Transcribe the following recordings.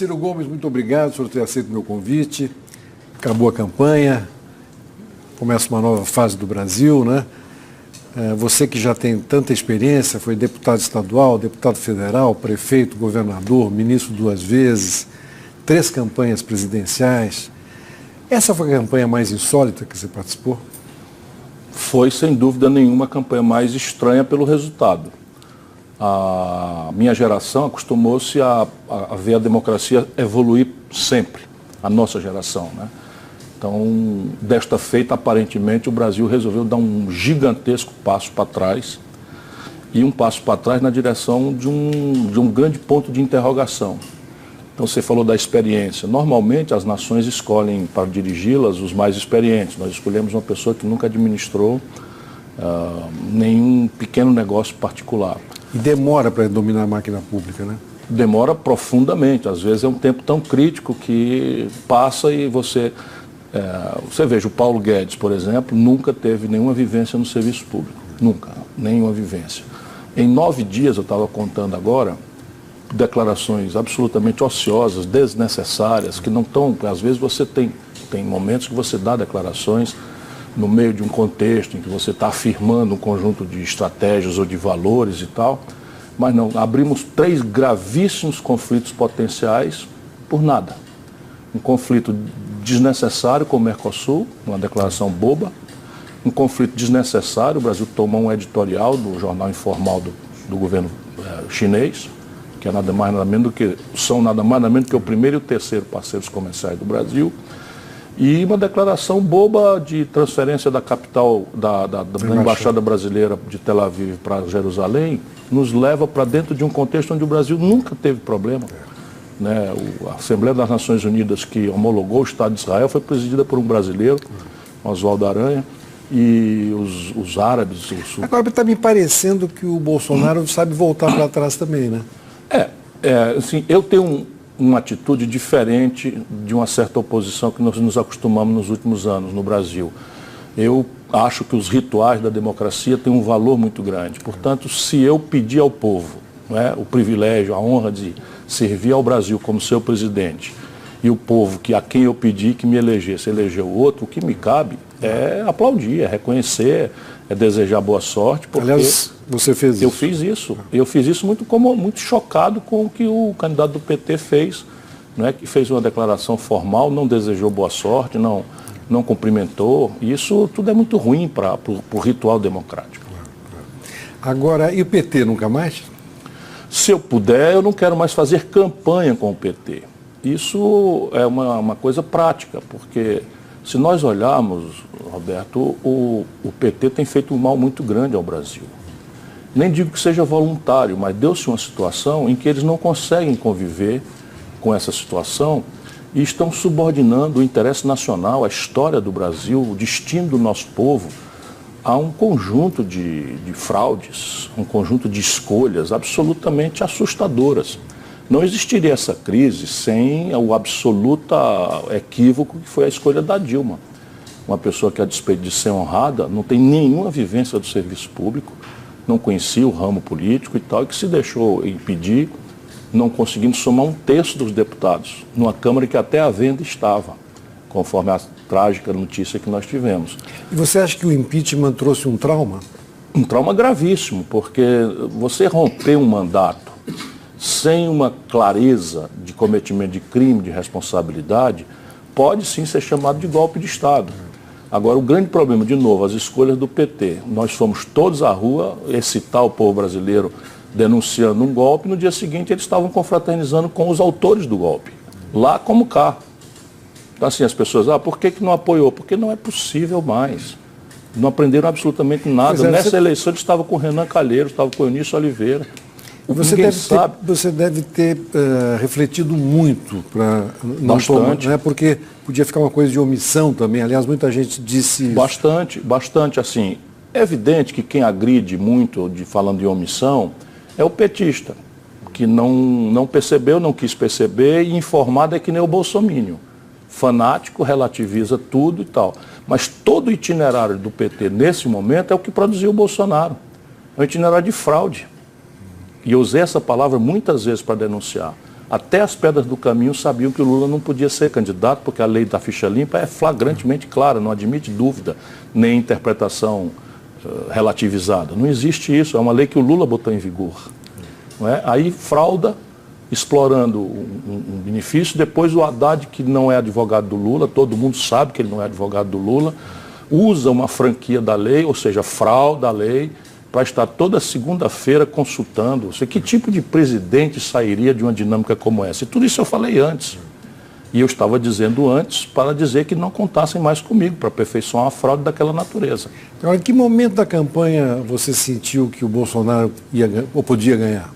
Ciro Gomes, muito obrigado por ter aceito o meu convite. Acabou a campanha, começa uma nova fase do Brasil, né? Você que já tem tanta experiência, foi deputado estadual, deputado federal, prefeito, governador, ministro 2 vezes, 3 campanhas presidenciais. Essa foi a campanha mais insólita que você participou? Foi, sem dúvida nenhuma, a campanha mais estranha pelo resultado. A minha geração acostumou-se a ver a democracia evoluir sempre, a nossa geração, né? Então, desta feita, aparentemente, o Brasil resolveu dar um gigantesco passo para trás, e um passo para trás na direção de um grande ponto de interrogação. Então, você falou da experiência. Normalmente, as nações escolhem para dirigi-las os mais experientes. Nós escolhemos uma pessoa que nunca administrou nenhum pequeno negócio particular. E demora para dominar a máquina pública, né? Demora profundamente. Às vezes é um tempo tão crítico que passa e você veja, o Paulo Guedes, por exemplo, nunca teve nenhuma vivência no serviço público. Nunca, nenhuma vivência. Em 9 dias, eu estava contando agora, declarações absolutamente ociosas, desnecessárias, que não estão... Às vezes você tem momentos que você dá declarações no meio de um contexto em que você está afirmando um conjunto de estratégias ou de valores e tal, mas não, abrimos 3 gravíssimos conflitos potenciais por nada. Um conflito desnecessário com o Mercosul, uma declaração boba, um conflito desnecessário, o Brasil tomou um editorial do jornal informal do governo chinês, que é nada mais nada menos do que, são nada mais nada menos do que o primeiro e o terceiro parceiros comerciais do Brasil, e uma declaração boba de transferência da capital, da Embaixada Brasileira de Tel Aviv para Jerusalém, nos leva para dentro de um contexto onde o Brasil nunca teve problema. Né? A Assembleia das Nações Unidas, que homologou o Estado de Israel, foi presidida por um brasileiro, Oswaldo Aranha, e os árabes... Agora está me parecendo que o Bolsonaro sabe voltar para trás também, né? Assim, eu tenho uma atitude diferente de uma certa oposição que nós nos acostumamos nos últimos anos no Brasil. Eu acho que os rituais da democracia têm um valor muito grande. Portanto, se eu pedir ao povo, né, o privilégio, a honra de servir ao Brasil como seu presidente, e o povo a quem eu pedi que me elegesse, elegeu o outro, o que me cabe é aplaudir, é reconhecer, é desejar boa sorte. Porque aliás, você fez isso. Eu fiz isso. Eu fiz isso muito chocado com o que o candidato do PT fez, né, que fez uma declaração formal, não desejou boa sorte, não cumprimentou. Isso tudo é muito ruim para o ritual democrático. Agora, e o PT nunca mais? Se eu puder, eu não quero mais fazer campanha com o PT. Isso é uma coisa prática, porque se nós olharmos, Roberto, o PT tem feito um mal muito grande ao Brasil. Nem digo que seja voluntário, mas deu-se uma situação em que eles não conseguem conviver com essa situação e estão subordinando o interesse nacional, a história do Brasil, o destino do nosso povo, a um conjunto de fraudes, um conjunto de escolhas absolutamente assustadoras. Não existiria essa crise sem o absoluto equívoco que foi a escolha da Dilma. Uma pessoa que, a despeito de ser honrada, não tem nenhuma vivência do serviço público, não conhecia o ramo político e tal, e que se deixou impedir, não conseguindo somar 1/3 dos deputados, numa Câmara que até à venda estava, conforme a trágica notícia que nós tivemos. E você acha que o impeachment trouxe um trauma? Um trauma gravíssimo, porque você romper um mandato sem uma clareza de cometimento de crime, de responsabilidade, pode sim ser chamado de golpe de Estado. Agora, o grande problema, de novo, as escolhas do PT. Nós fomos todos à rua excitar o povo brasileiro denunciando um golpe, no dia seguinte eles estavam confraternizando com os autores do golpe, lá como cá. Então, assim, as pessoas, por que não apoiou? Porque não é possível mais. Não aprenderam absolutamente nada. Nessa eleição eles estavam com o Renan Calheiros, estavam com o Eunício Oliveira. Você deve ter refletido muito para não tomar, né? Porque podia ficar uma coisa de omissão também. Aliás, muita gente disse isso. Bastante. Assim, é evidente que quem agride muito, falando em omissão, é o petista, que não percebeu, não quis perceber, e informado é que nem o bolsomínio. Fanático, relativiza tudo e tal. Mas todo o itinerário do PT nesse momento é o que produziu o Bolsonaro. É um itinerário de fraude. E eu usei essa palavra muitas vezes para denunciar. Até as pedras do caminho sabiam que o Lula não podia ser candidato, porque a lei da ficha limpa é flagrantemente clara, não admite dúvida, nem interpretação relativizada. Não existe isso, é uma lei que o Lula botou em vigor. Não é? Aí frauda, explorando um benefício, depois o Haddad, que não é advogado do Lula, todo mundo sabe que ele não é advogado do Lula, usa uma franquia da lei, ou seja, frauda a lei, para estar toda segunda-feira consultando. Que tipo de presidente sairia de uma dinâmica como essa? E tudo isso eu falei antes. E eu estava dizendo antes para dizer que não contassem mais comigo para aperfeiçoar uma fraude daquela natureza. Agora, em que momento da campanha você sentiu que o Bolsonaro ia ou podia ganhar?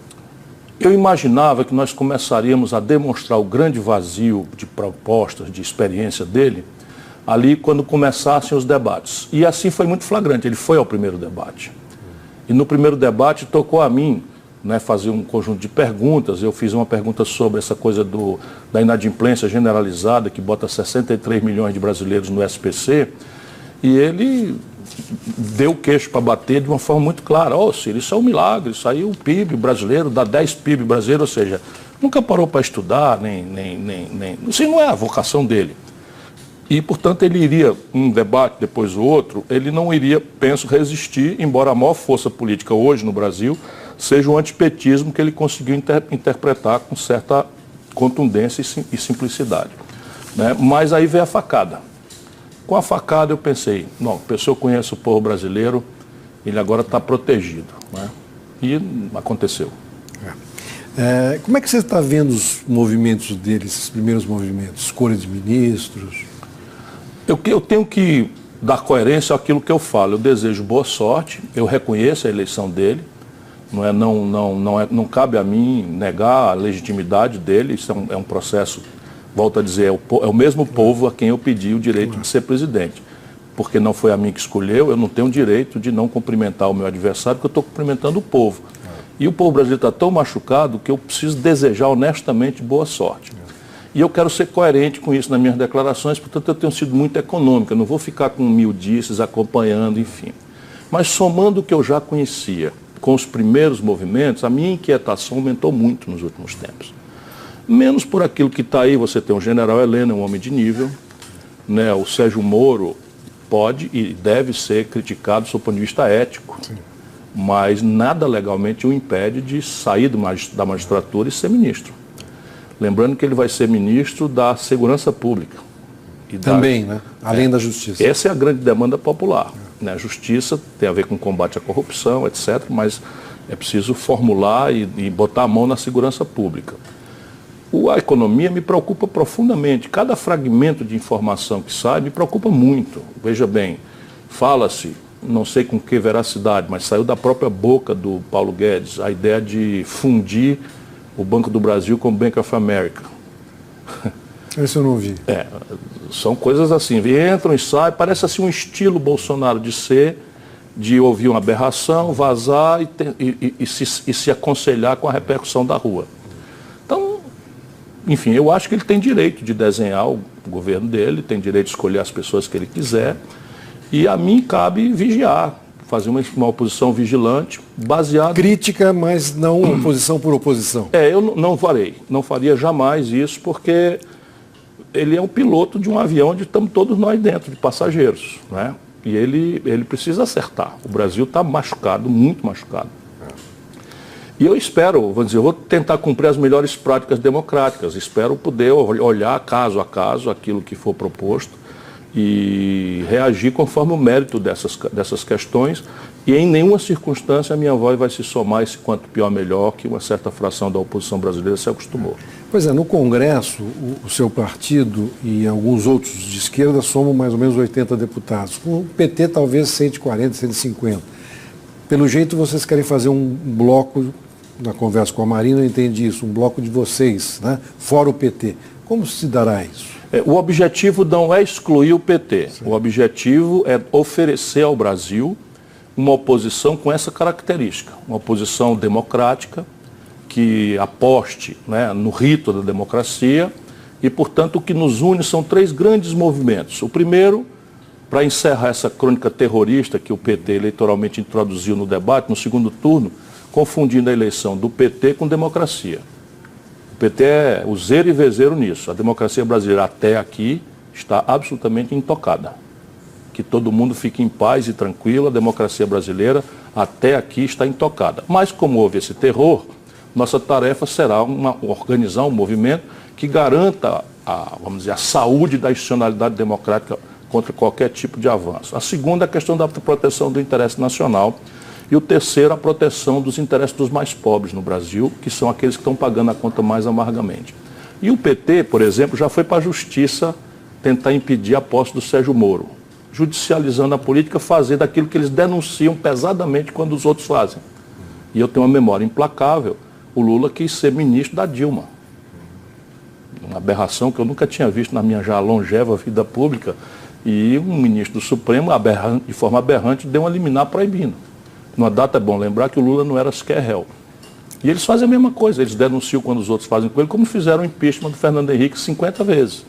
Eu imaginava que nós começaríamos a demonstrar o grande vazio de propostas, de experiência dele, ali quando começassem os debates. E assim foi muito flagrante, ele foi ao primeiro debate. E no primeiro debate tocou a mim, né, fazer um conjunto de perguntas. Eu fiz uma pergunta sobre essa coisa da inadimplência generalizada, que bota 63 milhões de brasileiros no SPC, e ele deu o queixo para bater de uma forma muito clara. Ciro, isso é um milagre, isso aí o PIB brasileiro dá 10 PIB brasileiro, ou seja, nunca parou para estudar, isso não é a vocação dele. E, portanto, ele iria, um debate depois o outro, ele não iria, penso, resistir, embora a maior força política hoje no Brasil seja o antipetismo que ele conseguiu interpretar com certa contundência e simplicidade. Né? Mas aí veio a facada. Com a facada eu pensei, não, a pessoa conhece o povo brasileiro, ele agora está protegido. Né? E aconteceu. Como é que você está vendo os movimentos dele, esses primeiros movimentos, escolha de ministros? Eu tenho que dar coerência àquilo que eu falo. Eu desejo boa sorte, eu reconheço a eleição dele, não cabe a mim negar a legitimidade dele, isso é um processo, volto a dizer, é o mesmo povo a quem eu pedi o direito de ser presidente. Porque não foi a mim que escolheu, eu não tenho o direito de não cumprimentar o meu adversário, porque eu estou cumprimentando o povo. E o povo brasileiro está tão machucado que eu preciso desejar honestamente boa sorte. E eu quero ser coerente com isso nas minhas declarações, portanto eu tenho sido muito econômico, eu não vou ficar com miudices acompanhando, enfim. Mas somando o que eu já conhecia com os primeiros movimentos, a minha inquietação aumentou muito nos últimos tempos. Menos por aquilo que está aí, você tem o general Heleno, um homem de nível, né? O Sérgio Moro pode e deve ser criticado do seu ponto de vista ético, sim, mas nada legalmente o impede de sair da magistratura e ser ministro. Lembrando que ele vai ser ministro da Segurança Pública. E também, né? Além da Justiça. Essa é a grande demanda popular. Né? A Justiça tem a ver com combate à corrupção, etc., mas é preciso formular e botar a mão na segurança pública. A economia me preocupa profundamente. Cada fragmento de informação que sai me preocupa muito. Veja bem, fala-se, não sei com que veracidade, mas saiu da própria boca do Paulo Guedes a ideia de fundir o Banco do Brasil com o Bank of America. Isso eu não vi. São coisas assim, entram e saem, parece assim um estilo Bolsonaro de ser, de ouvir uma aberração, vazar e se aconselhar com a repercussão da rua. Então, enfim, eu acho que ele tem direito de desenhar o governo dele, tem direito de escolher as pessoas que ele quiser, e a mim cabe vigiar, fazer uma oposição vigilante, baseada... Crítica, mas não oposição por oposição. Eu não faria jamais isso, porque ele é um piloto de um avião onde estamos todos nós dentro, de passageiros, né? E ele precisa acertar. O Brasil está machucado, muito machucado. E eu espero, eu vou tentar cumprir as melhores práticas democráticas, espero poder olhar caso a caso aquilo que for proposto e reagir conforme o mérito dessas questões, e em nenhuma circunstância a minha voz vai se somar esse quanto pior melhor que uma certa fração da oposição brasileira se acostumou. Pois é, no Congresso, o seu partido e alguns outros de esquerda somam mais ou menos 80 deputados, com o PT talvez 140, 150. Pelo jeito vocês querem fazer um bloco, na conversa com a Marina eu entendi isso, um bloco de vocês, né? Fora o PT. Como se dará isso? O objetivo não é excluir o PT. Sim. O objetivo é oferecer ao Brasil uma oposição com essa característica. Uma oposição democrática, que aposte, né, no rito da democracia e, portanto, o que nos une são três grandes movimentos. O primeiro, para encerrar essa crônica terrorista que o PT eleitoralmente introduziu no debate, no segundo turno, confundindo a eleição do PT com democracia. O PT é o zero e vezeiro nisso. A democracia brasileira até aqui está absolutamente intocada. Que todo mundo fique em paz e tranquilo, a democracia brasileira até aqui está intocada. Mas como houve esse terror, nossa tarefa será organizar um movimento que garanta vamos dizer, a saúde da institucionalidade democrática contra qualquer tipo de avanço. A segunda é a questão da proteção do interesse nacional. E o terceiro, a proteção dos interesses dos mais pobres no Brasil, que são aqueles que estão pagando a conta mais amargamente. E o PT, por exemplo, já foi para a justiça tentar impedir a posse do Sérgio Moro, judicializando a política, fazendo aquilo que eles denunciam pesadamente quando os outros fazem. E eu tenho uma memória implacável, o Lula quis ser ministro da Dilma. Uma aberração que eu nunca tinha visto na minha já longeva vida pública, e um ministro do Supremo, de forma aberrante, deu uma liminar proibindo. Numa data é bom lembrar que o Lula não era sequer réu. E eles fazem a mesma coisa, eles denunciam quando os outros fazem com ele, como fizeram o impeachment do Fernando Henrique 50 vezes.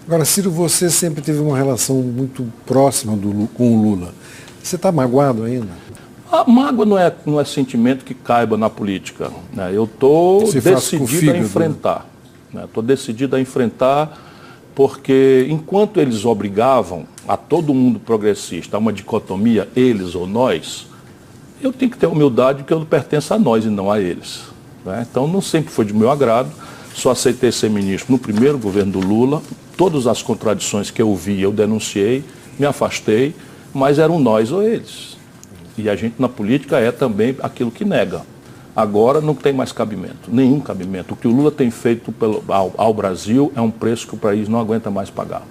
Agora, Ciro, você sempre teve uma relação muito próxima com o Lula. Você está magoado ainda? A mágoa não é sentimento que caiba na política, né? Eu estou decidido a enfrentar. Estou decidido a enfrentar porque enquanto eles obrigavam a todo mundo progressista a uma dicotomia, eles ou nós, eu tenho que ter humildade que eu não pertenço a nós e não a eles, né? Então não sempre foi de meu agrado, só aceitei ser ministro no primeiro governo do Lula, todas as contradições que eu vi eu denunciei, me afastei, mas eram nós ou eles. E a gente na política é também aquilo que nega. Agora não tem mais cabimento, nenhum cabimento. O que o Lula tem feito ao Brasil é um preço que o país não aguenta mais pagar.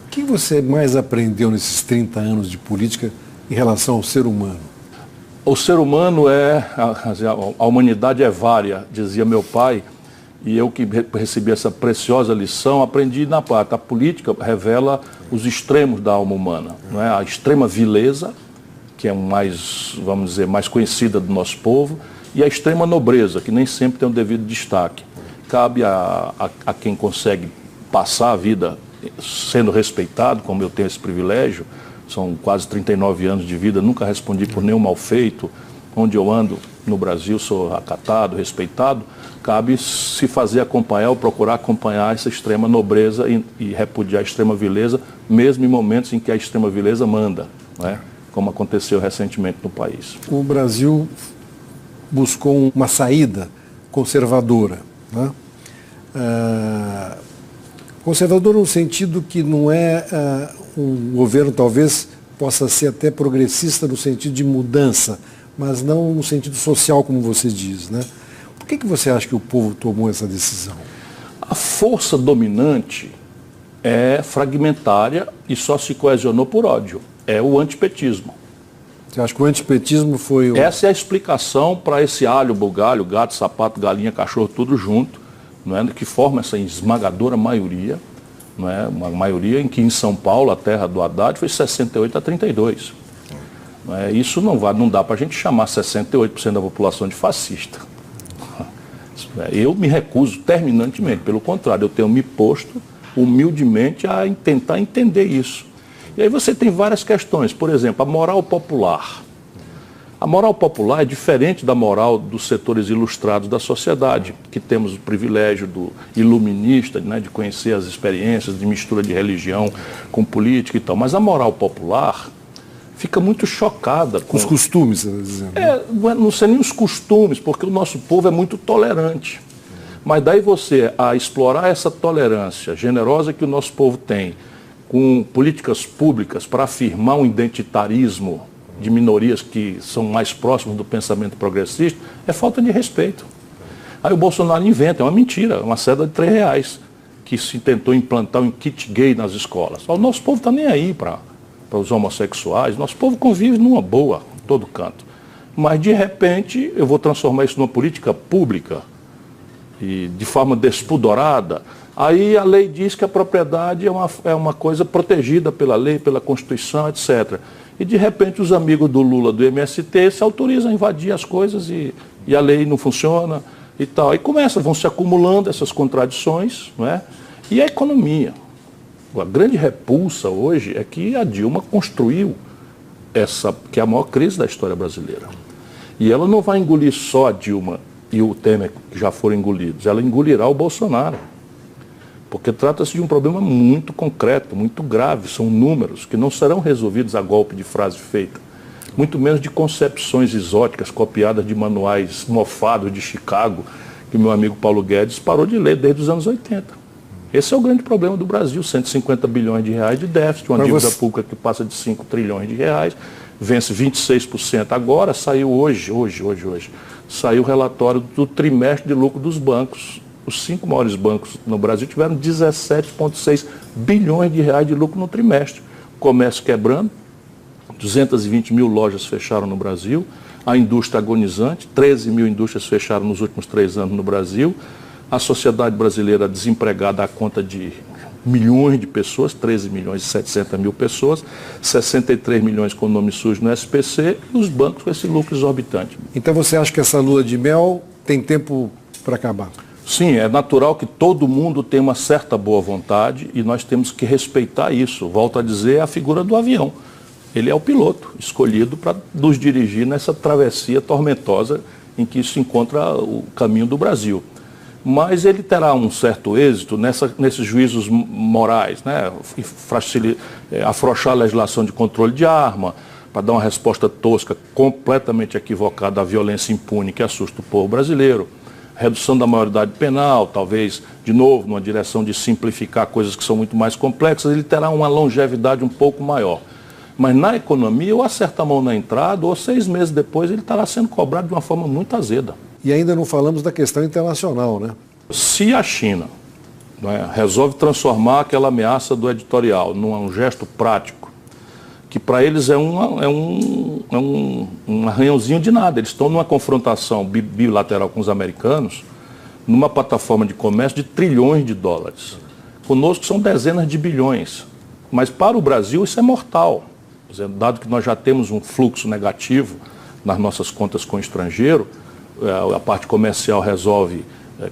O que você mais aprendeu nesses 30 anos de política em relação ao ser humano? O ser humano a humanidade é vária, dizia meu pai, e eu que recebi essa preciosa lição, aprendi na parte. A política revela os extremos da alma humana, não é? A extrema vileza, que é vamos dizer, mais conhecida do nosso povo, e a extrema nobreza, que nem sempre tem o devido destaque. Cabe a quem consegue passar a vida sendo respeitado, como eu tenho esse privilégio, são quase 39 anos de vida, nunca respondi por nenhum mal feito, onde eu ando no Brasil sou acatado, respeitado, cabe se fazer acompanhar ou procurar acompanhar essa extrema nobreza e repudiar a extrema vileza, mesmo em momentos em que a extrema vileza manda, não é? Como aconteceu recentemente no país. O Brasil buscou uma saída conservadora, né? Conservador no sentido que não é um governo talvez possa ser até progressista no sentido de mudança, mas não no sentido social, como você diz, né? Por que você acha que o povo tomou essa decisão? A força dominante é fragmentária e só se coesionou por ódio. É o antipetismo. Você acha que o antipetismo foi o... Essa é a explicação para esse alho, bugalho, gato, sapato, galinha, cachorro, tudo junto, não é? Que forma essa esmagadora maioria, não é? Uma maioria em que em São Paulo, a terra do Haddad, foi 68-32. Não é? Isso não dá para a gente chamar 68% da população de fascista. Eu me recuso terminantemente, pelo contrário, eu tenho me posto humildemente a tentar entender isso. E aí você tem várias questões, por exemplo, a moral popular. A moral popular é diferente da moral dos setores ilustrados da sociedade, que temos o privilégio do iluminista, né, de conhecer as experiências de mistura de religião com política e tal. Mas a moral popular fica muito chocada com os costumes, você está dizendo. Não sei nem os costumes, porque o nosso povo é muito tolerante. Mas daí você, a explorar essa tolerância generosa que o nosso povo tem, com políticas públicas para afirmar um identitarismo de minorias que são mais próximas do pensamento progressista, é falta de respeito. Aí o Bolsonaro inventa, é uma mentira, uma cédula de R$3, que se tentou implantar um kit gay nas escolas. O nosso povo está nem aí para os homossexuais, nosso povo convive numa boa, em todo canto. Mas, de repente, eu vou transformar isso numa política pública, e de forma despudorada. Aí a lei diz que a propriedade é uma coisa protegida pela lei, pela Constituição, etc. E de repente os amigos do Lula, do MST, se autorizam a invadir as coisas e a lei não funciona e tal. Aí vão se acumulando essas contradições, não é? E a economia. A grande repulsa hoje é que a Dilma construiu essa, que é a maior crise da história brasileira. E ela não vai engolir só a Dilma e o Temer, que já foram engolidos, ela engolirá o Bolsonaro. Porque trata-se de um problema muito concreto, muito grave. São números que não serão resolvidos a golpe de frase feita. Muito menos de concepções exóticas copiadas de manuais mofados de Chicago, que meu amigo Paulo Guedes parou de ler desde os anos 80. Esse é o grande problema do Brasil, 150 bilhões de reais de déficit, uma dívida pública que passa de 5 trilhões de reais, vence 26% agora, saiu hoje, saiu o relatório do trimestre de lucro dos bancos. Os 5 maiores bancos no Brasil tiveram 17,6 bilhões de reais de lucro no trimestre. Comércio quebrando, 220 mil lojas fecharam no Brasil, a indústria agonizante, 13 mil indústrias fecharam nos últimos 3 anos no Brasil, a sociedade brasileira desempregada à conta de milhões de pessoas, 13 milhões e 700 mil pessoas, 63 milhões com nome sujo no SPC e os bancos com esse lucro exorbitante. Então você acha que essa lua de mel tem tempo para acabar? Sim, é natural que todo mundo tenha uma certa boa vontade e nós temos que respeitar isso. Volto a dizer, é a figura do avião. Ele é o piloto escolhido para nos dirigir nessa travessia tormentosa em que se encontra o caminho do Brasil. Mas ele terá um certo êxito nesses juízos morais, né? Afrouxar a legislação de controle de arma, para dar uma resposta tosca, completamente equivocada à violência impune que assusta o povo brasileiro. Redução da maioridade penal, talvez, de novo, numa direção de simplificar coisas que são muito mais complexas, ele terá uma longevidade um pouco maior. Mas na economia, ou acerta a mão na entrada, ou 6 meses depois ele estará sendo cobrado de uma forma muito azeda. E ainda não falamos da questão internacional, né? Se a China, resolve transformar aquela ameaça do editorial num gesto prático, que para eles é um arranhãozinho de nada. Eles estão numa confrontação bilateral com os americanos, numa plataforma de comércio de trilhões de dólares. Conosco são dezenas de bilhões. Mas para o Brasil isso é mortal. Dado que nós já temos um fluxo negativo nas nossas contas com o estrangeiro, a parte comercial resolve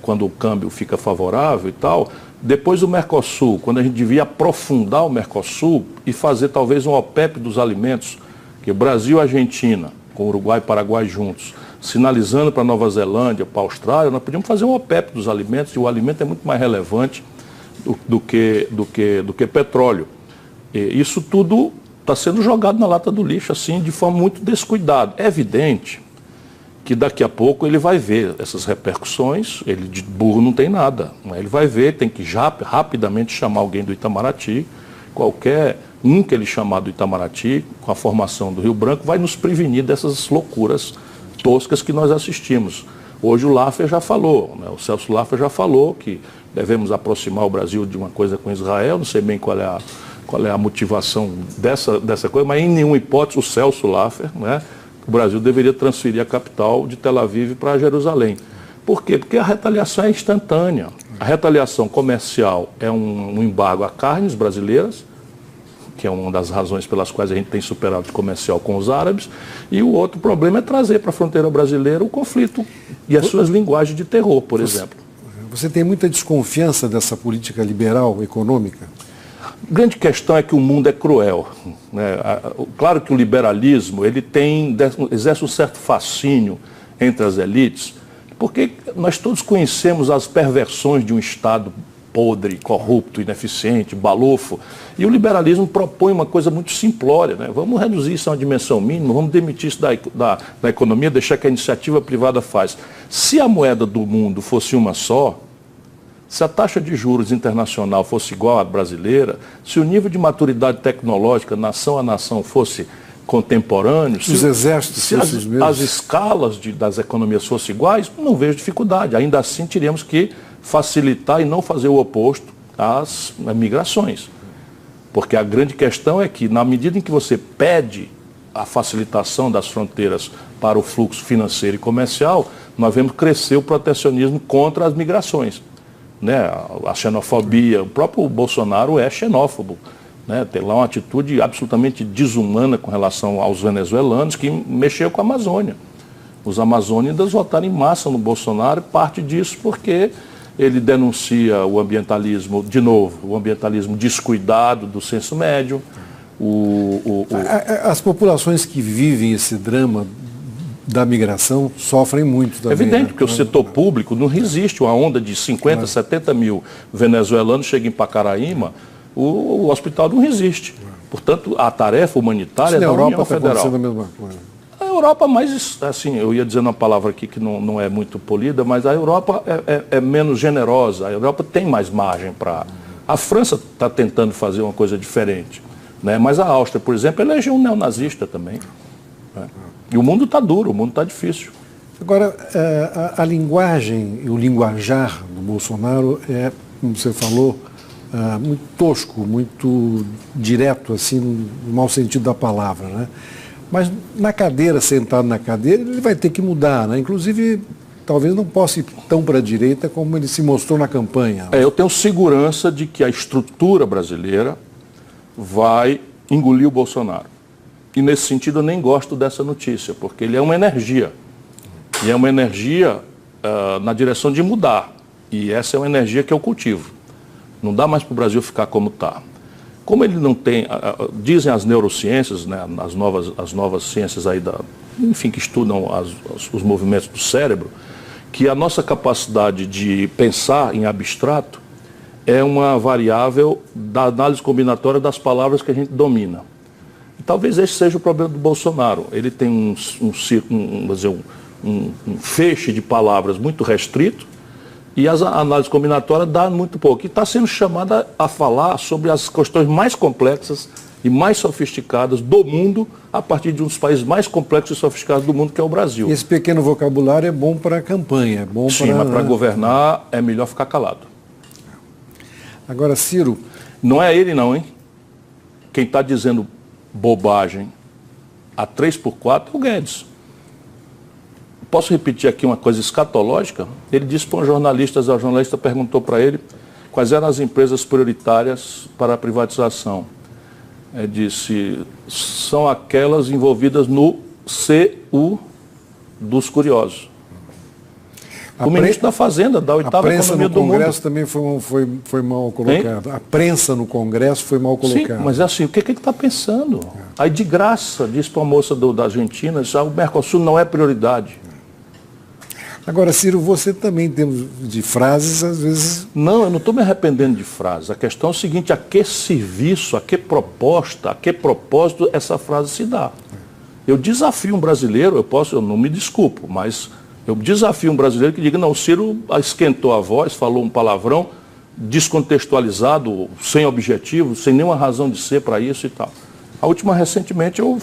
quando o câmbio fica favorável e tal. Depois o Mercosul, quando a gente devia aprofundar o Mercosul e fazer talvez um OPEP dos alimentos, que Brasil e Argentina, com Uruguai e Paraguai juntos, sinalizando para Nova Zelândia, para a Austrália, nós podíamos fazer um OPEP dos alimentos, e o alimento é muito mais relevante do que petróleo. E isso tudo está sendo jogado na lata do lixo, assim, de forma muito descuidada. É evidente que daqui a pouco ele vai ver essas repercussões, ele de burro não tem nada, ele vai ver, tem que já rapidamente chamar alguém do Itamaraty, qualquer um que ele chamar do Itamaraty, com a formação do Rio Branco, vai nos prevenir dessas loucuras toscas que nós assistimos. Hoje o Laffer já falou, o Celso Laffer já falou que devemos aproximar o Brasil de uma coisa com Israel, não sei bem qual é a motivação dessa coisa, mas em nenhuma hipótese o Celso Laffer, o Brasil deveria transferir a capital de Tel Aviv para Jerusalém. Por quê? Porque a retaliação é instantânea. A retaliação comercial é um embargo a carnes brasileiras, que é uma das razões pelas quais a gente tem superávit comercial com os árabes, e o outro problema é trazer para a fronteira brasileira o conflito e as suas linguagens de terror, por exemplo. Você tem muita desconfiança dessa política liberal econômica? A grande questão é que o mundo é cruel. Claro que o liberalismo exerce um certo fascínio entre as elites, porque nós todos conhecemos as perversões de um Estado podre, corrupto, ineficiente, balofo, e o liberalismo propõe uma coisa muito simplória. Vamos reduzir isso a uma dimensão mínima, vamos demitir isso da economia, deixar que a iniciativa privada faz. Se a moeda do mundo fosse uma só, se a taxa de juros internacional fosse igual à brasileira, se o nível de maturidade tecnológica, nação a nação, fosse contemporâneo, se os exércitos fossem os mesmos, as escalas das economias fossem iguais, não vejo dificuldade. Ainda assim, teríamos que facilitar e não fazer o oposto às migrações. Porque a grande questão é que, na medida em que você pede a facilitação das fronteiras para o fluxo financeiro e comercial, nós vemos crescer o protecionismo contra as migrações. A xenofobia, o próprio Bolsonaro é xenófobo, tem lá uma atitude absolutamente desumana com relação aos venezuelanos, que mexeu com a Amazônia. Os amazônidas votaram em massa no Bolsonaro, parte disso porque ele denuncia o ambientalismo, de novo, o ambientalismo descuidado do senso médio. As populações que vivem esse drama da migração sofrem muito também. É evidente, né? porque o setor público não resiste. Uma onda de 50, 70 mil venezuelanos chega em Pacaraíma, o hospital não resiste. Portanto, a tarefa humanitária é da União Federal. A mesma coisa. A Europa, mais, assim, eu ia dizer uma palavra aqui que não é muito polida, mas a Europa é menos generosa. A Europa tem mais margem para... A França está tentando fazer uma coisa diferente, né? Mas a Áustria, por exemplo, elegeu um neonazista também. Né? E o mundo está duro, o mundo está difícil. Agora, a linguagem e o linguajar do Bolsonaro é, como você falou, muito tosco, muito direto, assim, no mau sentido da palavra, né? Mas na cadeira, sentado na cadeira, ele vai ter que mudar, né? Inclusive, talvez não possa ir tão para a direita como ele se mostrou na campanha. Eu tenho segurança de que a estrutura brasileira vai engolir o Bolsonaro. E nesse sentido eu nem gosto dessa notícia, porque ele é uma energia. E é uma energia na direção de mudar. E essa é uma energia que eu cultivo. Não dá mais para o Brasil ficar como está. Como ele não tem, dizem as neurociências, né, as novas ciências aí enfim, que estudam os movimentos do cérebro, que a nossa capacidade de pensar em abstrato é uma variável da análise combinatória das palavras que a gente domina. E talvez esse seja o problema do Bolsonaro. Ele tem um feixe de palavras muito restrito e as análises combinatórias dão muito pouco. E está sendo chamada a falar sobre as questões mais complexas e mais sofisticadas do mundo a partir de um dos países mais complexos e sofisticados do mundo, que é o Brasil. E esse pequeno vocabulário é bom para a campanha, é bom Sim, mas para governar é melhor ficar calado. Agora, Ciro... Não é ele não, hein? Quem está dizendo bobagem a 3x4 é o Guedes. Posso repetir aqui uma coisa escatológica? Ele disse para um jornalista, a jornalista perguntou para ele quais eram as empresas prioritárias para a privatização. Ele disse, são aquelas envolvidas no CU dos curiosos. O ministro da Fazenda, da oitava economia do mundo. A prensa no Congresso também foi mal colocada. A prensa no Congresso foi mal colocada. Sim, mas é assim, o que ele está pensando? Aí de graça, disse para uma moça da Argentina, o Mercosul não é prioridade. Agora, Ciro, você também tem de frases, às vezes... Não, eu não estou me arrependendo de frases. A questão é o seguinte, a que serviço, a que proposta, a que propósito essa frase se dá? Eu desafio um brasileiro, eu não me desculpo, mas eu desafio um brasileiro que diga, não, o Ciro esquentou a voz, falou um palavrão descontextualizado, sem objetivo, sem nenhuma razão de ser para isso e tal. A última, recentemente, eu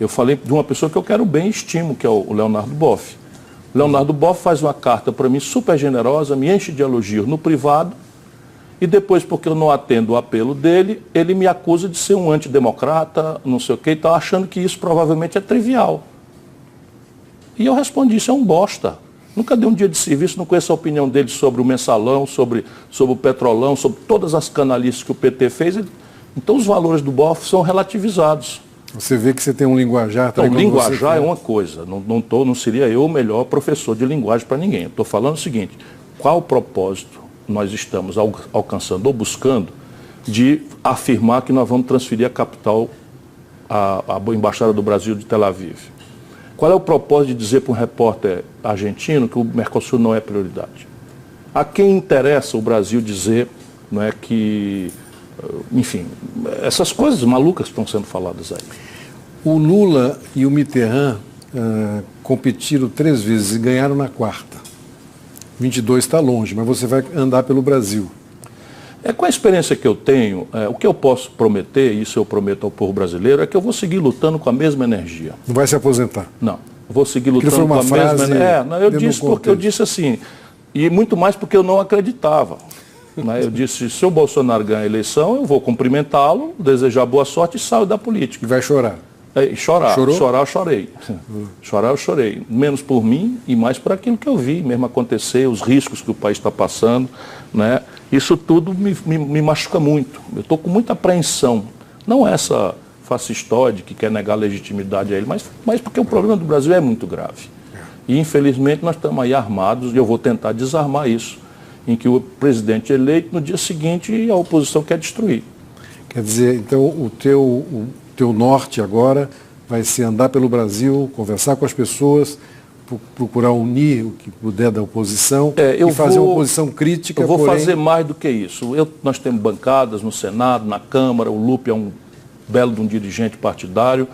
falei de uma pessoa que eu quero bem e estimo, que é o Leonardo Boff. Leonardo Boff faz uma carta para mim super generosa, me enche de elogios no privado, e depois, porque eu não atendo o apelo dele, ele me acusa de ser um antidemocrata, não sei o que, e tal, achando que isso provavelmente é trivial. E eu respondi, isso é um bosta. Nunca dei um dia de serviço, não conheço a opinião dele sobre o mensalão, sobre o petrolão, sobre todas as canalices que o PT fez. Então os valores do Boff são relativizados. Você vê que você tem um linguajar... Então, linguajar é uma coisa, não seria eu o melhor professor de linguagem para ninguém. Eu estou falando o seguinte, qual propósito nós estamos alcançando ou buscando de afirmar que nós vamos transferir a capital à Embaixada do Brasil de Tel Aviv? Qual é o propósito de dizer para um repórter argentino que o Mercosul não é prioridade? A quem interessa o Brasil dizer, não é, que... Enfim, essas coisas malucas que estão sendo faladas aí. O Lula e o Mitterrand competiram 3 vezes e ganharam na 4ª. 22 está longe, mas você vai andar pelo Brasil. Com a experiência que eu tenho, o que eu posso prometer, e isso eu prometo ao povo brasileiro, é que eu vou seguir lutando com a mesma energia. Não vai se aposentar? Não, eu vou seguir lutando com a mesma energia. Eu disse porque eu disse assim, e muito mais porque eu não acreditava. Eu disse, se o Bolsonaro ganhar a eleição, eu vou cumprimentá-lo, desejar boa sorte e saio da política. E vai chorar? Chorar. Chorou? Chorar eu chorei. Chorar eu chorei. Menos por mim e mais por aquilo que eu vi mesmo acontecer, os riscos que o país está passando, né? Isso tudo me machuca muito. Eu estou com muita apreensão. Não essa fascistoide que quer negar legitimidade a ele, mas porque o problema do Brasil é muito grave. E infelizmente nós estamos aí armados e eu vou tentar desarmar isso, em que o presidente é eleito, no dia seguinte a oposição quer destruir. Quer dizer, então o teu norte agora vai ser andar pelo Brasil, conversar com as pessoas, procurar unir o que puder da oposição e fazer uma oposição crítica. Eu vou fazer mais do que isso. Nós temos bancadas no Senado, na Câmara, o Lupe é um belo de um dirigente partidário.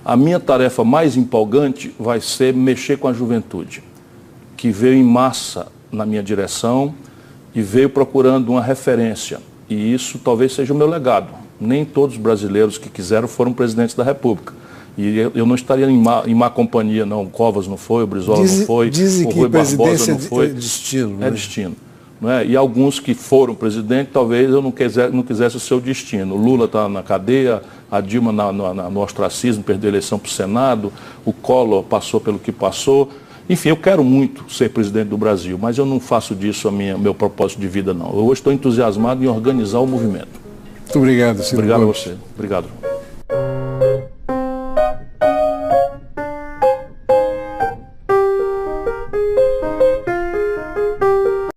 A minha tarefa mais empolgante vai ser mexer com a juventude, que veio em massa na minha direção e veio procurando uma referência. E isso talvez seja o meu legado. Nem todos os brasileiros que quiseram foram presidentes da República. E eu não estaria em má companhia, não. O Covas não foi, o Brizola não foi, dizem o Rui Barbosa não foi. É destino. É destino. Não é? E alguns que foram presidente, talvez eu não quisesse o seu destino. O Lula está na cadeia, a Dilma no ostracismo, perdeu a eleição para o Senado, o Collor passou pelo que passou. Enfim, eu quero muito ser presidente do Brasil, mas eu não faço disso meu propósito de vida, não. Eu hoje estou entusiasmado em organizar o movimento. Muito obrigado, Ciro Obrigado Gomes. a você. Obrigado.